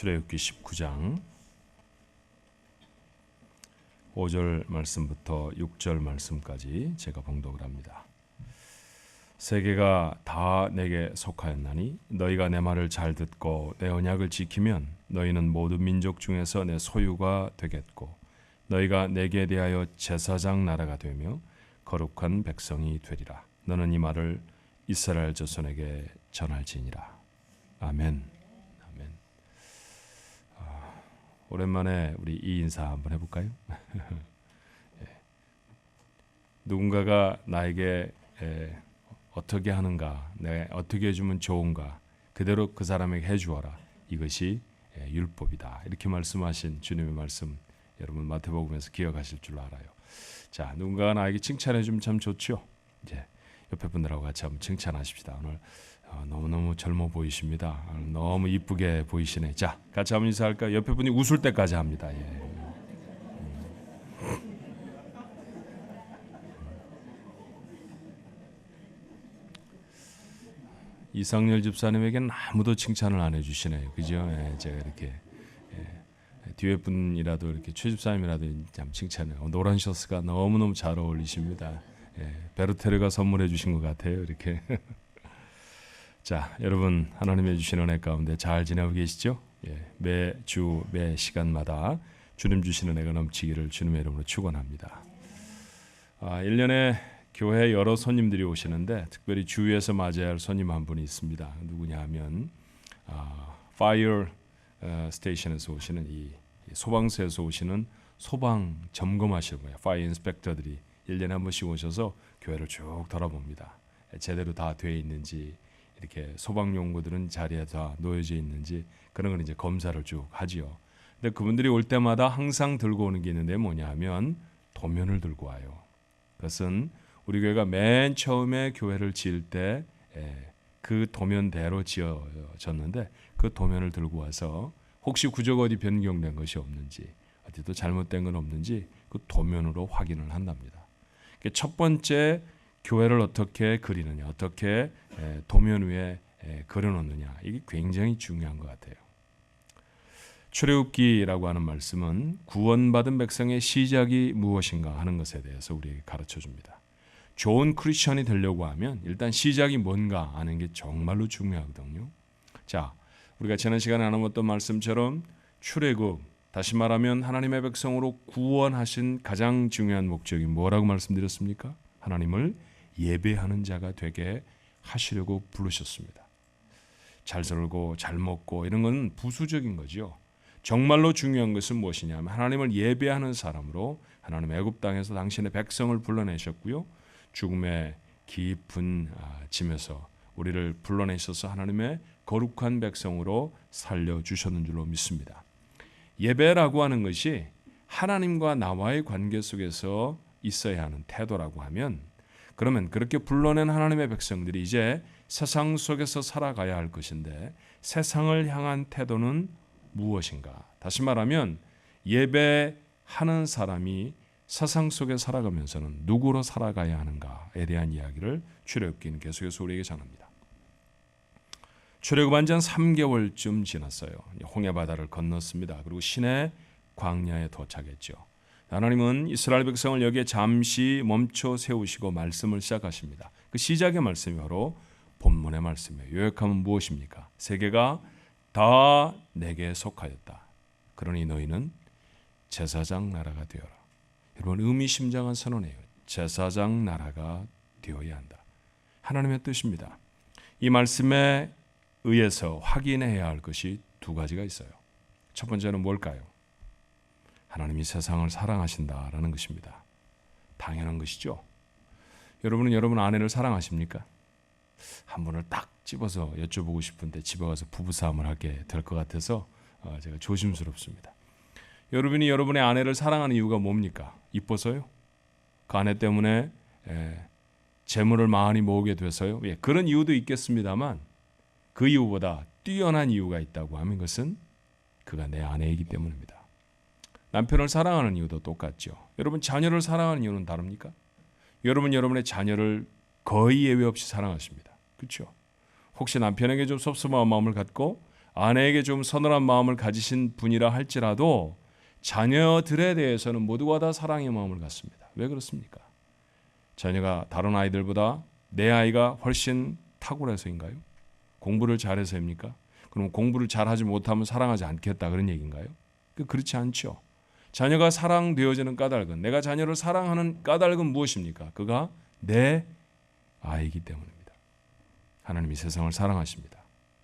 출애굽기 19장 5절 말씀부터 6절 말씀까지 제가 봉독을 합니다. 세계가 다 내게 속하였나니 너희가 내 말을 잘 듣고 내 언약을 지키면 너희는 모든 민족 중에서 내 소유가 되겠고 너희가 내게 대하여 제사장 나라가 되며 거룩한 백성이 되리라. 너는 이 말을 이스라엘 자손에게 전할지니라. 아멘. 아멘. 오랜만에 우리 이 인사 한번 해볼까요? 예. 누군가가 나에게 어떻게 하는가, 내가 어떻게 해주면 좋은가, 그대로 그 사람에게 해주어라. 이것이 율법이다. 이렇게 말씀하신 주님의 말씀, 여러분 마태복음에서 기억하실 줄 알아요. 자, 누군가가 나에게 칭찬해주면 참 좋죠. 이제 옆에 분들하고 같이 한번 칭찬하십시다. 오늘 너무너무 젊어 보이십니다. 너무 이쁘게 보이시네. 자, 같이 한번 인사할까요? 옆에 분이 웃을 때까지 합니다. 예. 이상열 집사님에게는 아무도 칭찬을 안 해주시네요. 그죠? 예, 제가 이렇게 뒤에 분이라도 이렇게 최 집사님이라도 참 칭찬해요. 노란 셔츠가 너무너무 잘 어울리십니다. 베르테르가 선물해 주신 것 같아요. 이렇게. 자, 여러분 하나님의 주신 은혜 가운데 잘 지내고 계시죠? 매주 매 시간마다 주님 주신 은혜가 넘치기를 주님의 이름으로 축원합니다. 1년에 교회에 여러 손님들이 오시는데 특별히 주위에서 맞아야 할 손님 한 분이 있습니다. 누구냐 하면 파이어 스테이션에서 오시는 이 소방서에서 오시는 소방 점검하시는 거예요. 파이어 인스펙터들이 1년에 한 번씩 오셔서 교회를 쭉 돌아봅니다. 제대로 다 되어 있는지, 이렇게 소방용구들은 자리에 다 놓여져 있는지, 그런 걸 이제 검사를 쭉 하지요. 근데 그분들이 올 때마다 항상 들고 오는 게 있는데 뭐냐 하면 도면을 들고 와요. 그것은 우리 교회가 맨 처음에 교회를 지을 때 그 도면대로 지어졌는데 그 도면을 들고 와서 혹시 구조가 어디 변경된 것이 없는지, 어디 또 잘못된 건 없는지 그 도면으로 확인을 한답니다. 첫 번째, 교회를 어떻게 그리느냐, 어떻게 도면 위에 그려놓느냐, 이게 굉장히 중요한 것 같아요. 출애굽기라고 하는 말씀은 구원받은 백성의 시작이 무엇인가 하는 것에 대해서 우리에게 가르쳐 줍니다. 좋은 크리스천이 되려고 하면 일단 시작이 뭔가 아는 게 정말로 중요하거든요. 자, 우리가 지난 시간에 나눴던 말씀처럼 출애굽, 다시 말하면 하나님의 백성으로 구원하신 가장 중요한 목적이 뭐라고 말씀드렸습니까? 하나님을 예배하는 자가 되게 하시려고 부르셨습니다. 잘 살고 잘 먹고 이런 건 부수적인 거죠. 정말로 중요한 것은 무엇이냐면 하나님을 예배하는 사람으로 하나님 애굽 땅에서 당신의 백성을 불러내셨고요. 죽음의 깊은 짐에서 우리를 불러내셔서 하나님의 거룩한 백성으로 살려주셨는 줄로 믿습니다. 예배라고 하는 것이 하나님과 나와의 관계 속에서 있어야 하는 태도라고 하면, 그러면 그렇게 불러낸 하나님의 백성들이 이제 세상 속에서 살아가야 할 것인데 세상을 향한 태도는 무엇인가? 다시 말하면 예배하는 사람이 세상 속에 살아가면서는 누구로 살아가야 하는가에 대한 이야기를 출애굽기는 계속해서 우리에게 전합니다. 출애굽한 지 한 3개월쯤 지났어요. 홍해바다를 건넜습니다. 그리고 시내 광야에 도착했죠. 하나님은 이스라엘 백성을 여기에 잠시 멈춰 세우시고 말씀을 시작하십니다. 그 시작의 말씀이 바로 본문의 말씀이에요. 요약하면 무엇입니까? 세계가 다 내게 속하였다. 그러니 너희는 제사장 나라가 되어라. 여러분, 의미심장한 선언이에요. 제사장 나라가 되어야 한다. 하나님의 뜻입니다. 이 말씀에 의해서 확인해야 할 것이 두 가지가 있어요. 첫 번째는 뭘까요? 하나님이 세상을 사랑하신다라는 것입니다. 당연한 것이죠. 여러분은 여러분 아내를 사랑하십니까? 한 분을 딱 집어서 여쭤보고 싶은데 집에 가서 부부싸움을 하게 될 것 같아서 제가 조심스럽습니다. 여러분이 여러분의 아내를 사랑하는 이유가 뭡니까? 이뻐서요? 그 아내 때문에 재물을 많이 모으게 돼서요? 그런 이유도 있겠습니다만 그 이유보다 뛰어난 이유가 있다고 하면 그것은 그가 내 아내이기 때문입니다. 남편을 사랑하는 이유도 똑같죠. 여러분 자녀를 사랑하는 이유는 다릅니까? 여러분 여러분의 자녀를 거의 예외 없이 사랑하십니다. 그렇죠? 혹시 남편에게 좀 섭섭한 마음을 갖고 아내에게 좀 서늘한 마음을 가지신 분이라 할지라도 자녀들에 대해서는 모두가 다 사랑의 마음을 갖습니다. 왜 그렇습니까? 자녀가 다른 아이들보다 내 아이가 훨씬 탁월해서인가요? 공부를 잘해서입니까? 그럼 공부를 잘하지 못하면 사랑하지 않겠다 그런 얘기인가요? 그렇지 않죠. 자녀가 사랑되어지는 까닭은, 내가 자녀를 사랑하는 까닭은 무엇입니까? 그가 내 아이이기 때문입니다. 하나님이 세상을 사랑하십니다.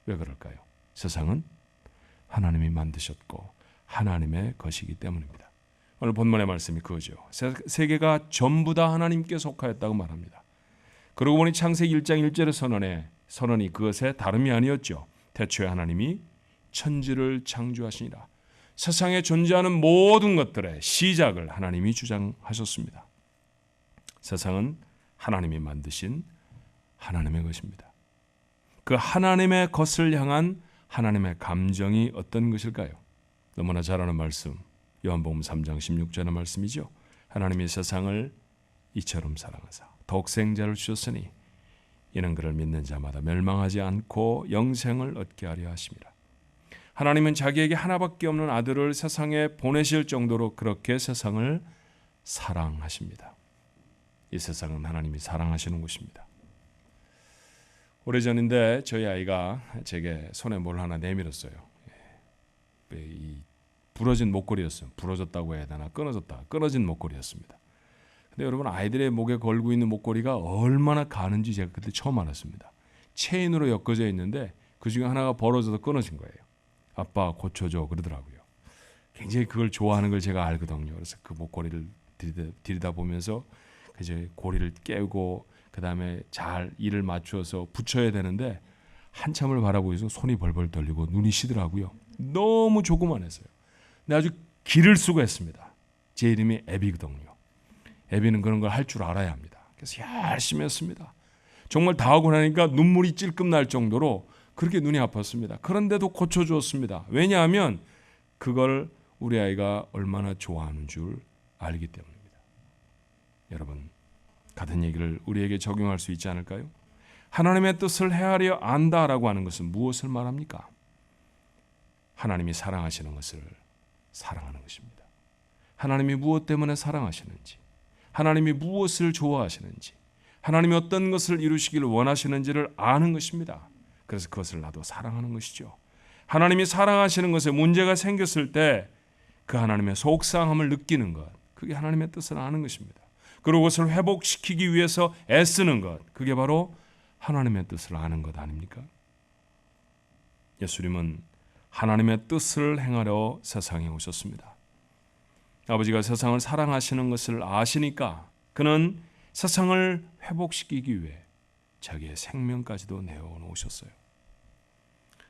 왜 그럴까요? 세상은 하나님이 만드셨고 하나님의 것이기 때문입니다. 오늘 본문의 말씀이 그거죠. 세계가 전부 다 하나님께 속하였다고 말합니다. 그러고 보니 창세기 1장 1절의 선언이 그것의 다름이 아니었죠. 태초에 하나님이 천지를 창조하시니라. 세상에 존재하는 모든 것들의 시작을 하나님이 주장하셨습니다. 세상은 하나님이 만드신 하나님의 것입니다. 그 하나님의 것을 향한 하나님의 감정이 어떤 것일까요? 너무나 잘 아는 말씀, 요한복음 3장 16절의 말씀이죠. 하나님이 세상을 이처럼 사랑하사 독생자를 주셨으니 이는 그를 믿는 자마다 멸망하지 않고 영생을 얻게 하려 하심이라. 하나님은 자기에게 하나밖에 없는 아들을 세상에 보내실 정도로 그렇게 세상을 사랑하십니다. 이 세상은 하나님이 사랑하시는 곳입니다. 오래전인데 저희 아이가 제게 손에 뭘 하나 내밀었어요. 이 부러진 목걸이였어요. 부러졌다고 해야 되나 끊어진 목걸이였습니다. 근데 여러분, 아이들의 목에 걸고 있는 목걸이가 얼마나 가는지 제가 그때 처음 알았습니다. 체인으로 엮어져 있는데 그중에 하나가 벌어져서 끊어진 거예요. 아빠 고쳐줘 그러더라고요. 굉장히 그걸 좋아하는 걸 제가 알거든요. 그래서 그 목걸이를 들여다보면서 이제 고리를 깨고 그 다음에 잘 일을 맞추어서 붙여야 되는데 한참을 바라보고 있어 손이 벌벌 떨리고 눈이 시더라고요. 너무 조그만했어요. 근데 아주 기를 쓰고 했습니다. 제 이름이 애비거든요. 애비는 그런 걸 할 줄 알아야 합니다. 그래서 열심히 했습니다. 정말 다 하고 나니까 눈물이 찔끔 날 정도로 그렇게 눈이 아팠습니다. 그런데도 고쳐주었습니다. 왜냐하면 그걸 우리 아이가 얼마나 좋아하는 줄 알기 때문입니다. 여러분, 같은 얘기를 우리에게 적용할 수 있지 않을까요? 하나님의 뜻을 헤아려 안다라고 하는 것은 무엇을 말합니까? 하나님이 사랑하시는 것을 사랑하는 것입니다. 하나님이 무엇 때문에 사랑하시는지, 하나님이 무엇을 좋아하시는지, 하나님이 어떤 것을 이루시기를 원하시는지를 아는 것입니다. 그래서 그것을 나도 사랑하는 것이죠. 하나님이 사랑하시는 것에 문제가 생겼을 때 그 하나님의 속상함을 느끼는 것, 그게 하나님의 뜻을 아는 것입니다. 그리고 그것을 회복시키기 위해서 애쓰는 것, 그게 바로 하나님의 뜻을 아는 것 아닙니까? 예수님은 하나님의 뜻을 행하려 세상에 오셨습니다. 아버지가 세상을 사랑하시는 것을 아시니까 그는 세상을 회복시키기 위해 자기의 생명까지도 내어놓으셨어요.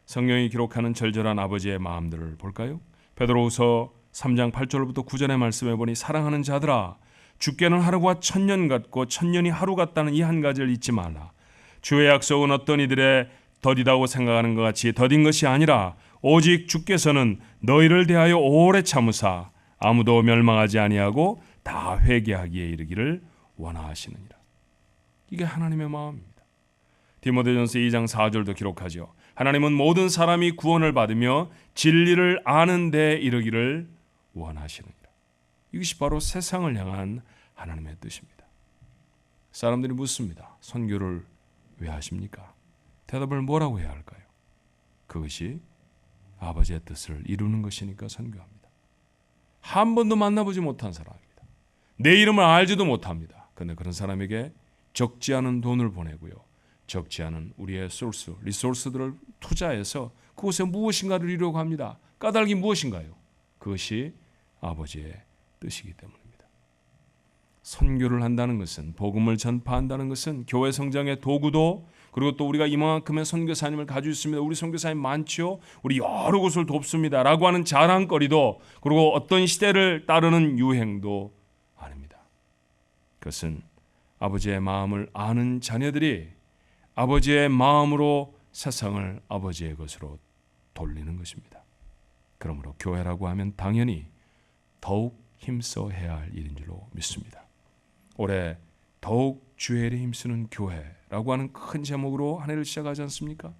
성경이 기록하는 절절한 아버지의 마음들을 볼까요? 베드로후서 3장 8절부터 9절의 말씀에 보니 사랑하는 자들아, 주께는 하루가 천년 같고 천년이 하루 같다는 이 한 가지를 잊지 말라. 주의 약속은 어떤 이들의 더디다고 생각하는 것 같이 더딘 것이 아니라 오직 주께서는 너희를 대하여 오래 참으사 아무도 멸망하지 아니하고 다 회개하기에 이르기를 원하시느니라. 이게 하나님의 마음입니다. 디모데전서 2장 4절도 기록하죠. 하나님은 모든 사람이 구원을 받으며 진리를 아는 데 이르기를 원하시느니라. 이것이 바로 세상을 향한 하나님의 뜻입니다. 사람들이 묻습니다. 선교를 왜 하십니까? 대답을 뭐라고 해야 할까요? 그것이 아버지의 뜻을 이루는 것이니까 선교합니다. 한 번도 만나보지 못한 사람입니다. 내 이름을 알지도 못합니다. 그런데 그런 사람에게 적지 않은 돈을 보내고요. 적지 않은 우리의 리소스들을 투자해서 그곳에 무엇인가를 이루려고 합니다. 까닭이 무엇인가요? 그것이 아버지의 뜻이기 때문입니다. 선교를 한다는 것은, 복음을 전파한다는 것은 교회 성장의 도구도, 그리고 또 우리가 이만큼의 선교사님을 가지고 있습니다. 우리 선교사님 많죠. 우리 여러 곳을 돕습니다. 라고 하는 자랑거리도, 그리고 어떤 시대를 따르는 유행도 아닙니다. 그것은 아버지의 마음을 아는 자녀들이 아버지의 마음으로 세상을 아버지의 것으로 돌리는 것입니다. 그러므로 교회라고 하면 당연히 더욱 힘써 해야 할 일인 줄로 믿습니다. 올해 더욱 주의 일에 힘쓰는 교회라고 하는 큰 제목으로 한 해를 시작하지 않습니까?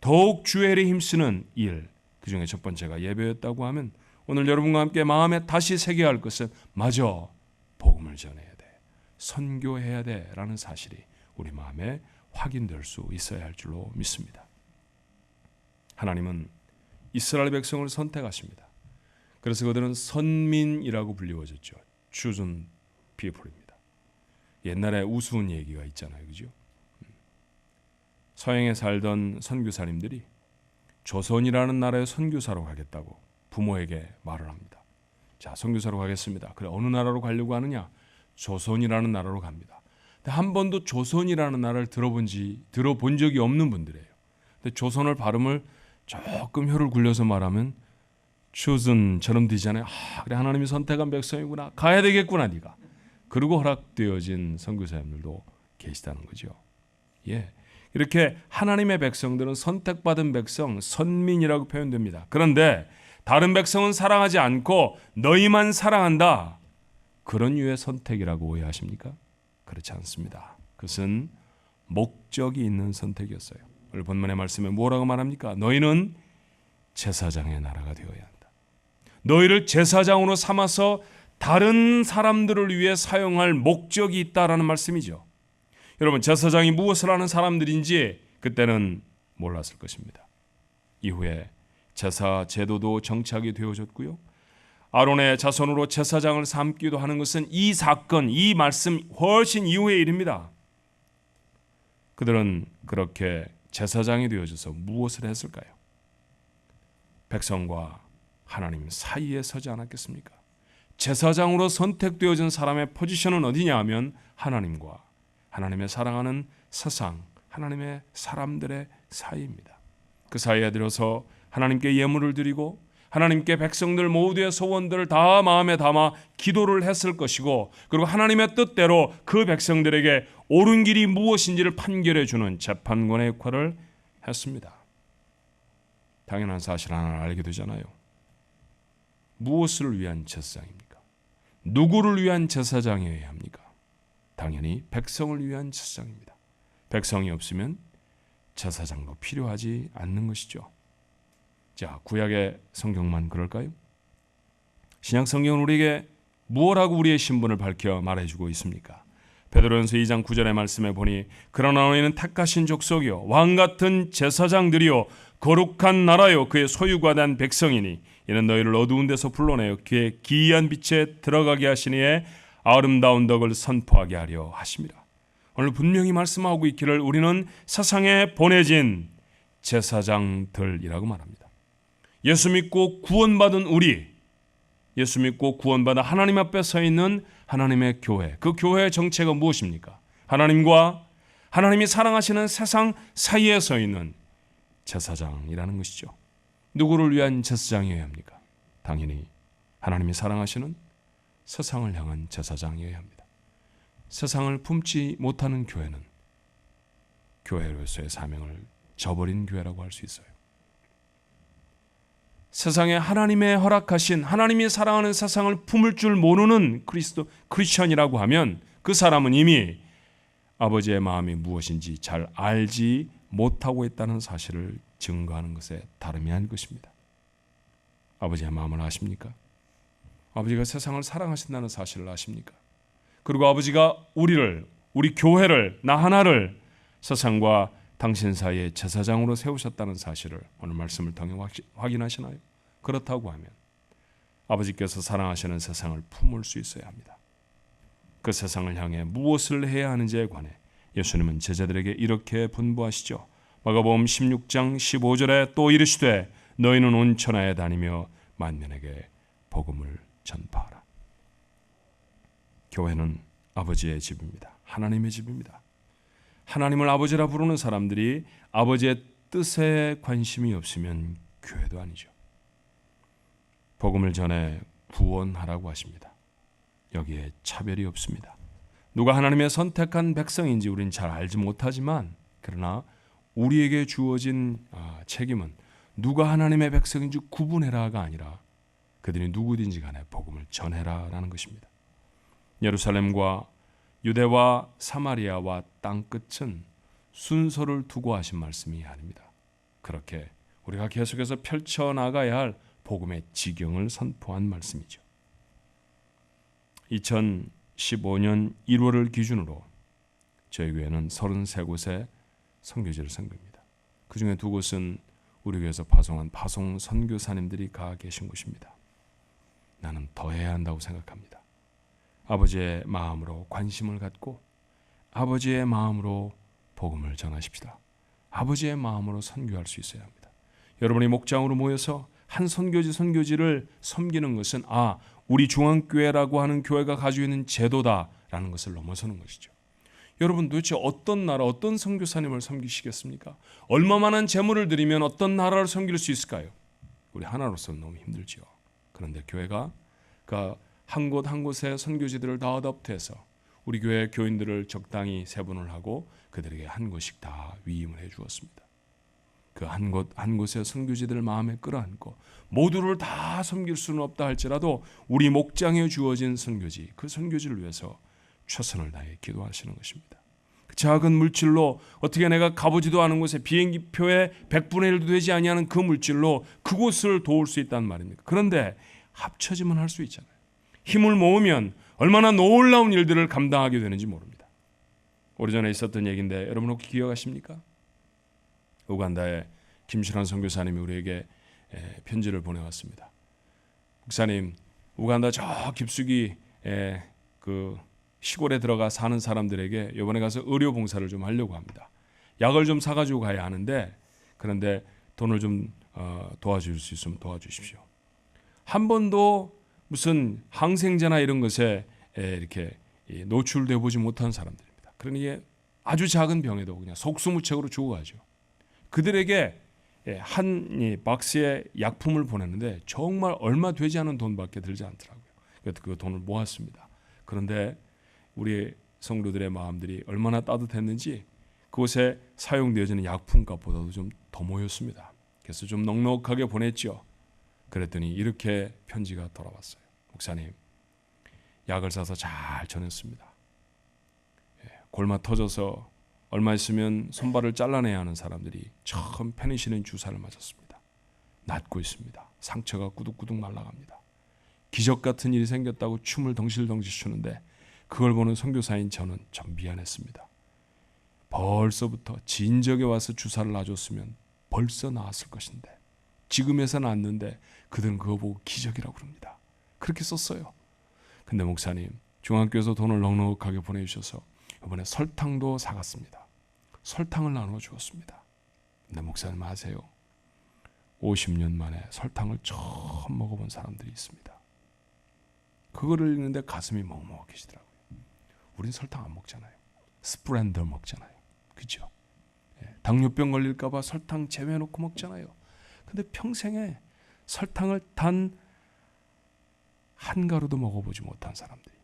더욱 주의 일에 힘쓰는 일, 그 중에 첫 번째가 예배였다고 하면 오늘 여러분과 함께 마음에 다시 새겨야 할 것은 마저 복음을 전해야 돼, 선교해야 돼라는 사실이 우리 마음에 확인될 수 있어야 할 줄로 믿습니다. 하나님은 이스라엘 백성을 선택하십니다. 그래서 그들은 선민이라고 불리워졌죠. chosen people입니다. 옛날에 우스운 얘기가 있잖아요, 그죠? 서양에 살던 선교사님들이 조선이라는 나라에 선교사로 가겠다고 부모에게 말을 합니다. 자, 선교사로 가겠습니다. 그래, 어느 나라로 가려고 하느냐? 조선이라는 나라로 갑니다. 근데 한 번도 조선이라는 나라를 들어본 적이 없는 분들이에요. 근데 조선을 발음을 조금 혀를 굴려서 말하면 chosen처럼 되잖아요. 그래, 하나님이 선택한 백성이구나. 가야 되겠구나, 네가. 그리고 허락되어진 선교사님들도 계시다는 거죠. 예, 이렇게 하나님의 백성들은 선택받은 백성, 선민이라고 표현됩니다. 그런데 다른 백성은 사랑하지 않고 너희만 사랑한다, 그런 유의 선택이라고 오해하십니까? 그렇지 않습니다. 그것은 목적이 있는 선택이었어요. 오늘 본문의 말씀에 뭐라고 말합니까? 너희는 제사장의 나라가 되어야 한다. 너희를 제사장으로 삼아서 다른 사람들을 위해 사용할 목적이 있다라는 말씀이죠. 여러분, 제사장이 무엇을 하는 사람들인지 그때는 몰랐을 것입니다. 이후에 제사 제도도 정착이 되어졌고요. 아론의 자손으로 제사장을 삼기도 하는 것은 이 사건, 이 말씀 훨씬 이후의 일입니다. 그들은 그렇게 제사장이 되어져서 무엇을 했을까요? 백성과 하나님 사이에 서지 않았겠습니까? 제사장으로 선택되어진 사람의 포지션은 어디냐 하면 하나님과 하나님의 사랑하는 세상, 하나님의 사람들의 사이입니다. 그 사이에 들어서 하나님께 예물을 드리고 하나님께 백성들 모두의 소원들을 다 마음에 담아 기도를 했을 것이고, 그리고 하나님의 뜻대로 그 백성들에게 옳은 길이 무엇인지를 판결해 주는 재판관의 역할을 했습니다. 당연한 사실 하나를 알게 되잖아요. 무엇을 위한 제사장입니까? 누구를 위한 제사장이어야 합니까? 당연히 백성을 위한 제사장입니다. 백성이 없으면 제사장도 필요하지 않는 것이죠. 자, 구약의 성경만 그럴까요? 신약 성경은 우리에게 무엇하고 우리의 신분을 밝혀 말해주고 있습니까? 베드로전서 2장 9절의 말씀에 보니 그러나 너희는 택하신 족속이요 왕같은 제사장들이요 거룩한 나라요 그의 소유가 된 백성이니 이는 너희를 어두운 데서 불러내어 그의 기이한 빛에 들어가게 하시니에 아름다운 덕을 선포하게 하려 하심이라. 오늘 분명히 말씀하고 있기를 우리는 세상에 보내진 제사장들이라고 말합니다. 예수 믿고 구원받은 우리, 예수 믿고 구원받아 하나님 앞에 서 있는 하나님의 교회, 그 교회의 정체가 무엇입니까? 하나님과 하나님이 사랑하시는 세상 사이에 서 있는 제사장이라는 것이죠. 누구를 위한 제사장이어야 합니까? 당연히 하나님이 사랑하시는 세상을 향한 제사장이어야 합니다. 세상을 품지 못하는 교회는 교회로서의 사명을 저버린 교회라고 할 수 있어요. 세상에 하나님의 허락하신, 하나님이 사랑하는 세상을 품을 줄 모르는 크리스천이라고 하면 그 사람은 이미 아버지의 마음이 무엇인지 잘 알지 못하고 있다는 사실을 증거하는 것에 다름이 아닐 것입니다. 아버지의 마음을 아십니까? 아버지가 세상을 사랑하신다는 사실을 아십니까? 그리고 아버지가 우리 교회를, 나 하나를 세상과 당신 사이에 제사장으로 세우셨다는 사실을 오늘 말씀을 통해 확인하시나요? 그렇다고 하면 아버지께서 사랑하시는 세상을 품을 수 있어야 합니다. 그 세상을 향해 무엇을 해야 하는지에 관해 예수님은 제자들에게 이렇게 분부하시죠. 마가복음 16장 15절에 또 이르시되 너희는 온 천하에 다니며 만민에게 복음을 전파하라. 교회는 아버지의 집입니다. 하나님의 집입니다. 하나님을 아버지라 부르는 사람들이 아버지의 뜻에 관심이 없으면 교회도 아니죠. 복음을 전해 구원하라고 하십니다. 여기에 차별이 없습니다. 누가 하나님의 선택한 백성인지 우리는 잘 알지 못하지만, 그러나 우리에게 주어진 책임은 누가 하나님의 백성인지 구분해라가 아니라 그들이 누구든지 간에 복음을 전해라라는 것입니다. 예루살렘과 유대와 사마리아와 땅끝은 순서를 두고 하신 말씀이 아닙니다. 그렇게 우리가 계속해서 펼쳐나가야 할 복음의 지경을 선포한 말씀이죠. 2015년 1월을 기준으로 저희 교회는 33곳의 선교지를 선교합니다. 그 중에 2곳은 우리 교회에서 파송한 파송 선교사님들이 가 계신 곳입니다. 나는 더 해야 한다고 생각합니다. 아버지의 마음으로 관심을 갖고 아버지의 마음으로 복음을 전하십시다. 아버지의 마음으로 선교할 수 있어야 합니다. 여러분이 목장으로 모여서 한 선교지를 섬기는 것은 우리 중앙교회라고 하는 교회가 가지고 있는 제도다라는 것을 넘어서는 것이죠. 여러분 도대체 어떤 나라, 어떤 선교사님을 섬기시겠습니까? 얼마만한 재물을 드리면 어떤 나라를 섬길 수 있을까요? 우리 하나로서는 너무 힘들지요. 그런데 교회가 한 곳 한 곳의 선교지들을 다 어댑트해서 우리 교회 교인들을 적당히 세분을 하고 그들에게 한 곳씩 다 위임을 해 주었습니다. 그 한 곳 한 곳의 선교지들을 마음에 끌어안고 모두를 다 섬길 수는 없다 할지라도 우리 목장에 주어진 선교지, 그 선교지를 위해서 최선을 다해 기도하시는 것입니다. 그 작은 물질로 어떻게 내가 가보지도 않은 곳에 비행기표의 100분의 1도 되지 아니하는 그 물질로 그곳을 도울 수 있다는 말입니까? 그런데 합쳐지면 할 수 있잖아요. 힘을 모으면 얼마나 놀라운 일들을 감당하게 되는지 모릅니다. 오래전에 있었던 얘기인데 여러분 혹시 기억하십니까? 우간다의 김신환 선교사님이 우리에게 편지를 보내왔습니다. 목사님, 우간다 저 깊숙이 그 시골에 들어가 사는 사람들에게 이번에 가서 의료 봉사를 좀 하려고 합니다. 약을 좀 사가지고 가야 하는데 그런데 돈을 좀 도와줄 수 있으면 도와주십시오. 한 번도 무슨 항생제나 이런 것에 이렇게 노출되어 보지 못한 사람들입니다. 그러니 아주 작은 병에도 그냥 속수무책으로 죽어가죠. 그들에게 한 박스의 약품을 보냈는데 정말 얼마 되지 않은 돈밖에 들지 않더라고요. 그래서 그 돈을 모았습니다. 그런데 우리 성도들의 마음들이 얼마나 따뜻했는지 그곳에 사용되어지는 약품값보다도 좀 더 모였습니다. 그래서 좀 넉넉하게 보냈죠. 그랬더니 이렇게 편지가 돌아왔어요. 목사님, 약을 사서 잘 전했습니다. 골마 터져서 얼마 있으면 손발을 잘라내야 하는 사람들이 처음 페니실린 주사를 맞았습니다. 낫고 있습니다. 상처가 꾸덕꾸덕 말라갑니다. 기적 같은 일이 생겼다고 춤을 덩실덩실 추는데 그걸 보는 선교사인 저는 좀 미안했습니다. 벌써부터 진적에 와서 주사를 놔줬으면 벌써 나았을 것인데 지금에서 낫는데 그들은 그거 보고 기적이라고 그럽니다. 그렇게 썼어요. 근데 목사님, 중학교에서 돈을 넉넉하게 보내주셔서 이번에 설탕도 사갔습니다. 설탕을 나눠 주었습니다. 근데 목사님 아세요? 50년 만에 설탕을 처음 먹어본 사람들이 있습니다. 그거를 읽는데 가슴이 먹먹해지더라고요. 우린 설탕 안 먹잖아요. 스프렌더 먹잖아요. 그죠? 당뇨병 걸릴까 봐 설탕 제외해놓고 먹잖아요. 근데 평생에 설탕을 단 한 가루도 먹어보지 못한 사람들이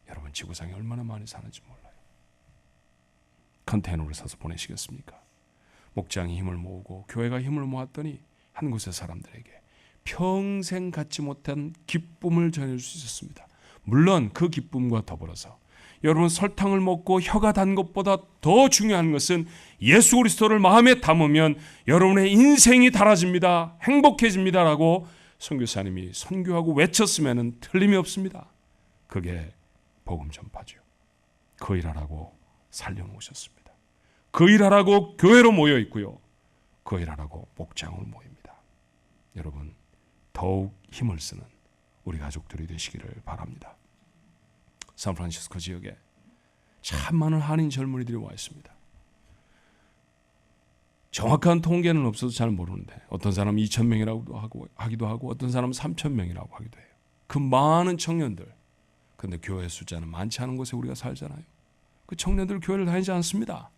여러분 지구상에 얼마나 많이 사는지 몰라요. 컨테이너를 사서 보내시겠습니까? 목장이 힘을 모으고 교회가 힘을 모았더니 한 곳의 사람들에게 평생 갖지 못한 기쁨을 전해줄 수 있었습니다. 물론 그 기쁨과 더불어서 여러분 설탕을 먹고 혀가 단 것보다 더 중요한 것은 예수 그리스도를 마음에 담으면 여러분의 인생이 달아집니다. 행복해집니다라고 선교사님이 선교하고 외쳤으면 틀림이 없습니다. 그게 복음 전파죠. 그 일하라고 살려놓으셨습니다. 그 일하라고 교회로 모여 있고요. 그 일하라고 목장으로 모입니다. 여러분 더욱 힘을 쓰는 우리 가족들이 되시기를 바랍니다. 샌프란시스코 지역에 참 많은 한인 젊은이들이 와 있습니다. 정확한 통계는 없어도 잘 모르는데 어떤 사람은 2,000명이라고 하기도 하고 어떤 사람은 3,000명이라고 하기도 해요. 그 많은 청년들. 그런데 교회 숫자는 많지 않은 곳에 우리가 살잖아요. 그 청년들 교회를 다니지 않습니다.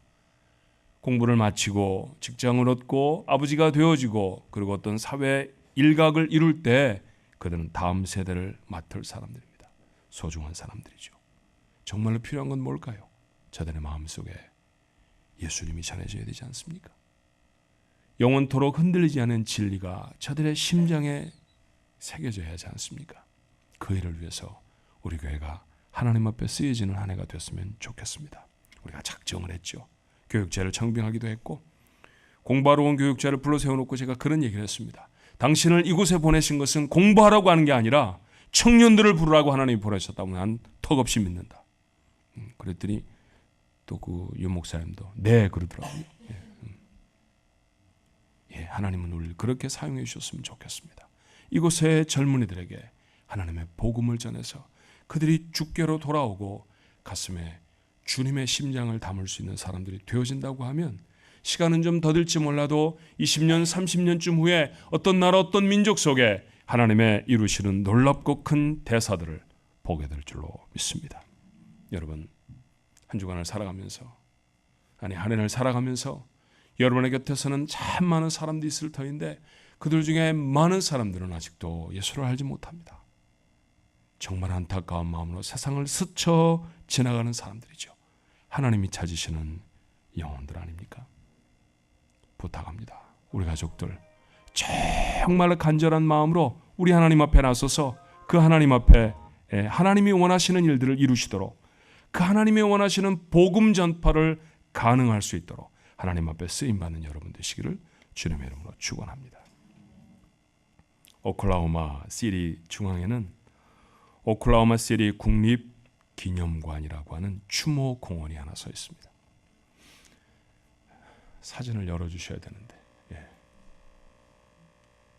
공부를 마치고 직장을 얻고 아버지가 되어지고 그리고 어떤 사회 일각을 이룰 때 그들은 다음 세대를 맡을 사람들입니다. 소중한 사람들이죠. 정말로 필요한 건 뭘까요? 저들의 마음속에 예수님이 전해져야 되지 않습니까? 영원토록 흔들리지 않은 진리가 저들의 심장에 새겨져야 하지 않습니까? 그 일을 위해서 우리 교회가 하나님 앞에 쓰여지는 한 해가 됐으면 좋겠습니다. 우리가 작정을 했죠. 교육제를 청빙하기도 했고 공부하러 온 교육자를 불러 세워놓고 제가 그런 얘기를 했습니다. 당신을 이곳에 보내신 것은 공부하라고 하는 게 아니라 청년들을 부르라고 하나님이 보내셨다고 난 턱없이 믿는다. 그랬더니 또 그 유목사님도 네 그러더라고요. 하나님은 우리를 그렇게 사용해 주셨으면 좋겠습니다. 이곳의 젊은이들에게 하나님의 복음을 전해서 그들이 주께로 돌아오고 가슴에 주님의 심장을 담을 수 있는 사람들이 되어진다고 하면 시간은 좀 더딜지 몰라도 20년, 30년쯤 후에 어떤 나라, 어떤 민족 속에 하나님의 이루시는 놀랍고 큰 대사들을 보게 될 줄로 믿습니다. 여러분, 한 주간을 살아가면서 한 해를 살아가면서 여러분의 곁에서는 참 많은 사람들이 있을 터인데 그들 중에 많은 사람들은 아직도 예수를 알지 못합니다. 정말 안타까운 마음으로 세상을 스쳐 지나가는 사람들이죠. 하나님이 찾으시는 영혼들 아닙니까? 부탁합니다. 우리 가족들 정말 간절한 마음으로 우리 하나님 앞에 나서서 그 하나님 앞에 하나님이 원하시는 일들을 이루시도록 그 하나님이 원하시는 복음 전파를 가능할 수 있도록 하나님 앞에 쓰임받는 여러분 되시기를 주님의 이름으로 축원합니다. 오클라호마 시리 중앙에는 오클라호마 시리 국립기념관이라고 하는 추모 공원이 하나 서 있습니다. 사진을 열어주셔야 되는데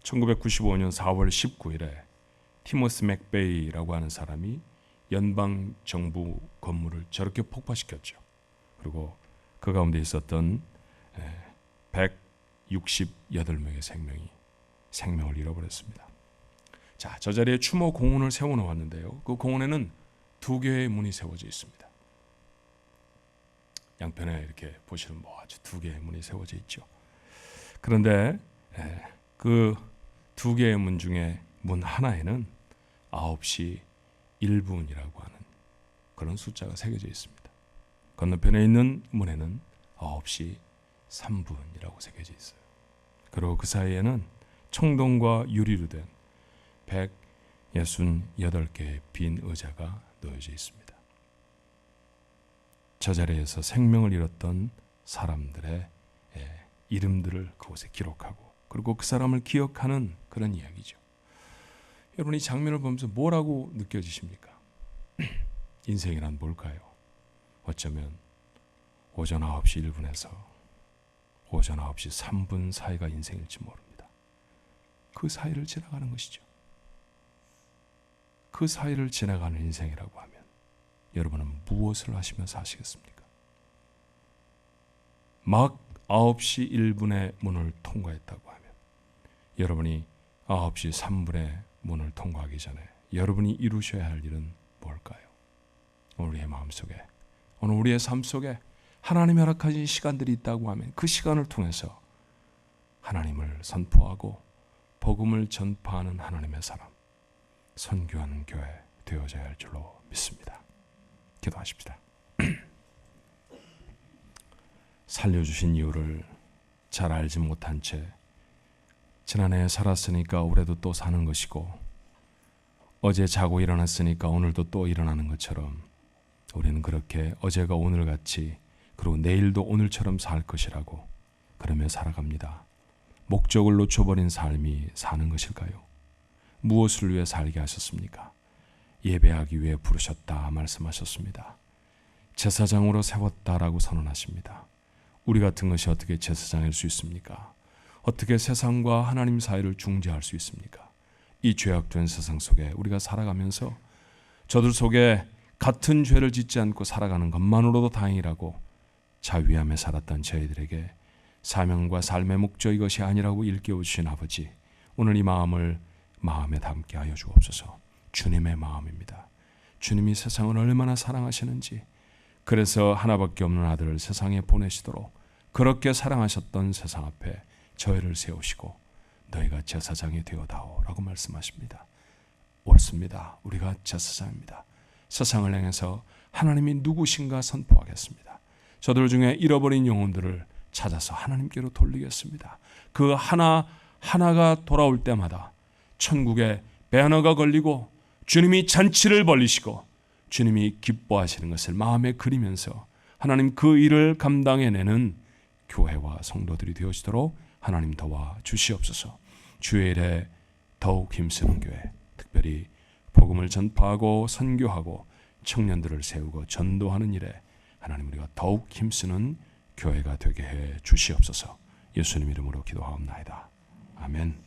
1995년 4월 19일에 티모스 맥베이라고 하는 사람이 연방정부 건물을 저렇게 폭파시켰죠. 그리고 그 가운데 있었던 168명의 생명을 잃어버렸습니다. 자, 저 자리에 추모 공원을 세워놓았는데요. 그 공원에는 2개의 문이 세워져 있습니다. 양편에 이렇게 보시면 아주 2개의 문이 세워져 있죠. 그런데 그 2개의 문 중에 문 하나에는 9시 1분이라고 하는 그런 숫자가 새겨져 있습니다. 건너편에 있는 문에는 9시 3분이라고 새겨져 있어요. 그리고 그 사이에는 청동과 유리로 된 168개의 빈 의자가 놓여져 있습니다. 저 자리에서 생명을 잃었던 사람들의 이름들을 그곳에 기록하고 그리고 그 사람을 기억하는 그런 이야기죠. 여러분 이 장면을 보면서 뭐라고 느껴지십니까? 인생이란 뭘까요? 어쩌면 오전 9시 1분에서 오전 9시 3분 사이가 인생일지 모릅니다. 그 사이를 지나가는 것이죠. 그 사이를 지나가는 인생이라고 하면 여러분은 무엇을 하시며 사시겠습니까? 막 9시 1분에 문을 통과했다고 하면 여러분이 9시 3분에 문을 통과하기 전에 여러분이 이루셔야 할 일은 뭘까요? 오늘 우리의 마음속에 오늘 우리의 삶 속에 하나님이 허락하신 시간들이 있다고 하면 그 시간을 통해서 하나님을 선포하고 복음을 전파하는 하나님의 사람, 선교하는 교회 되어져야 할 줄로 믿습니다. 기도하십시다. 살려주신 이유를 잘 알지 못한 채 지난해 살았으니까 올해도 또 사는 것이고 어제 자고 일어났으니까 오늘도 또 일어나는 것처럼 우리는 그렇게 어제가 오늘같이 그리고 내일도 오늘처럼 살 것이라고 그러며 살아갑니다. 목적을 놓쳐버린 삶이 사는 것일까요? 무엇을 위해 살게 하셨습니까? 예배하기 위해 부르셨다 말씀하셨습니다. 제사장으로 세웠다라고 선언하십니다. 우리 같은 것이 어떻게 제사장일 수 있습니까? 어떻게 세상과 하나님 사이를 중재할 수 있습니까? 이 죄악된 세상 속에 우리가 살아가면서 저들 속에 같은 죄를 짓지 않고 살아가는 것만으로도 다행이라고 자위함에 살았던 저희들에게 사명과 삶의 목적 이것이 아니라고 일깨워주신 아버지, 오늘 이 마음을 마음에 담게 하여 주옵소서. 주님의 마음입니다. 주님이 세상을 얼마나 사랑하시는지, 그래서 하나밖에 없는 아들을 세상에 보내시도록 그렇게 사랑하셨던 세상 앞에 저희를 세우시고 너희가 제사장이 되어다오 라고 말씀하십니다. 옳습니다. 우리가 제사장입니다. 세상을 향해서 하나님이 누구신가 선포하겠습니다. 저들 중에 잃어버린 영혼들을 찾아서 하나님께로 돌리겠습니다. 그 하나가 돌아올 때마다 천국에 배너가 걸리고 주님이 잔치를 벌리시고 주님이 기뻐하시는 것을 마음에 그리면서 하나님 그 일을 감당해내는 교회와 성도들이 되어지도록 하나님 도와 주시옵소서. 주의 일에 더욱 힘쓰는 교회, 특별히 복음을 전파하고 선교하고 청년들을 세우고 전도하는 일에 하나님 우리가 더욱 힘쓰는 교회가 되게 해 주시옵소서. 예수님 이름으로 기도하옵나이다. 아멘.